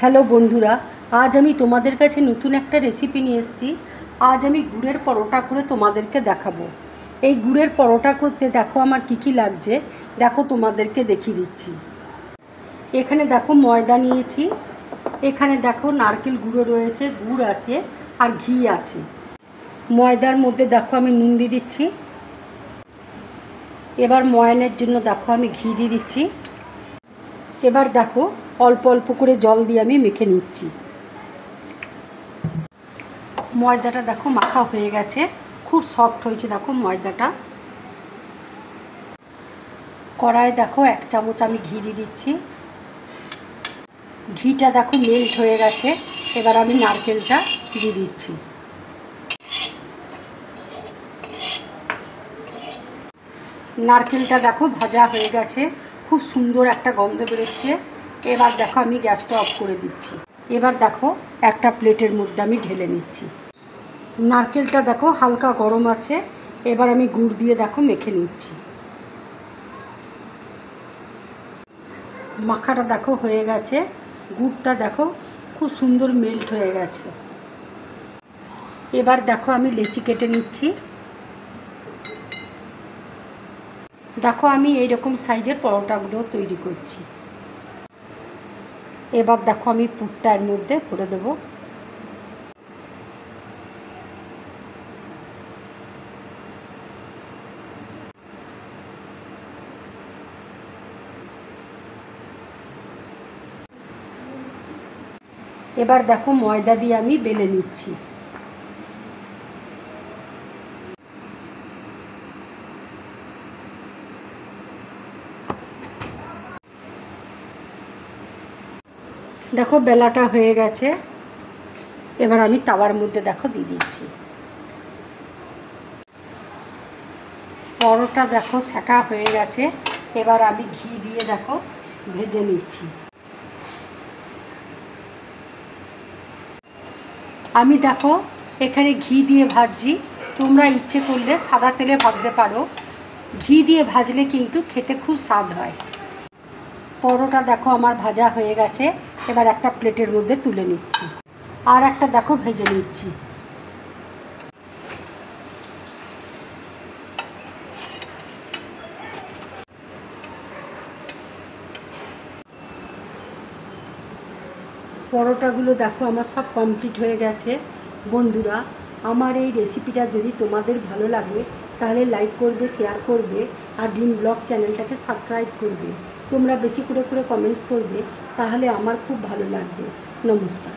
Hello বন্ধুরা, আজ আমি তোমাদের কাছে নতুন একটা রেসিপি নিয়ে এসেছি। আজ আমি গুড়ের পরোটা করে তোমাদেরকে দেখাবো। এই গুড়ের পরোটা করতে দেখো আমার কি কি লাগছে, দেখো তোমাদেরকে দেখিয়ে দিচ্ছি। এখানে দেখো ময়দা নিয়েছি, এখানে দেখো নারকেল গুঁড়ো রয়েছে, গুড় আছে আর ঘি আছে। ময়দার মধ্যে দেখো আমি নুন দিয়ে দিচ্ছি। এবার ময়ানের জন্য দেখো আমি ঘি দিয়ে দিচ্ছি। এবার দেখো অল্প অল্প করে জল দিয়ে আমি মেখে নিচ্ছি। ময়দাটা দেখো মাখা হয়ে গেছে, খুব সফট হয়েছে দেখো ময়দাটা। কড়াইয়ে দেখো 1 চামচ আমি ঘি দিয়ে দিচ্ছি। ঘিটা দেখো মেল্ট হয়ে গেছে, এবার আমি নারকেলটা দিয়ে দিচ্ছি। নারকেলটা দেখো ভাজা হয়ে গেছে, খুব সুন্দর একটা গন্ধ বেরোচ্ছে। এবার দেখো আমি গ্যাসটা অফ করে দিচ্ছি। এবার দেখো একটা প্লেটের মধ্যে আমি ঢেলে নিচ্ছি। নারকেলটা দেখো হালকা গরম আছে, এবার আমি গুড় দিয়ে দেখো মেখে নিচ্ছি। মাখাটা দেখো হয়ে গেছে, গুড়টা দেখো খুব সুন্দর মেল্ট হয়ে গেছে। এবার দেখো আমি লেচি কেটে নিচ্ছি। দেখো আমি এইরকম সাইজের পরোটাগুলো তৈরি করছি। এবার দেখো আমি পুরটা এর মধ্যে ভরে দেবো। এবার দেখো ময়দা দিয়ে আমি বেলে নিচ্ছি। দেখো বেলাটা হয়ে গেছে, এবার আমি তাওয়ার মধ্যে দেখো দিয়ে দিচ্ছি। পরোটা দেখো সেঁকা হয়ে গেছে, এবার আমি ঘি দিয়ে দেখো ভেজে নিচ্ছি। আমি দেখো এখানে ঘি দিয়ে ভাজছি, তোমরা ইচ্ছে করলে সাদা তেলে ভাজতে পারো। ঘি দিয়ে ভাজলে কিন্তু খেতে খুব স্বাদ হয়। পরোটা দেখো আমার ভাজা হয়ে গেছে, এবার একটা প্লেটের মধ্যে তুলে নিচ্ছি। আর একটা দেখো ভেজে নিচ্ছি। পরোটাগুলো দেখো আমার সব কমপ্লিট হয়ে গেছে। বন্ধুরা, আমার এই রেসিপিটা যদি তোমাদের ভালো লাগে তাহলে লাইক করবে, শেয়ার করবে আর ড্রিম ব্লগ চ্যানেলটাকে সাবস্ক্রাইব করবে। তোমরা বেশি করে কমেন্টস করবে, তাহলে আমার খুব ভালো লাগবে। নমস্কার।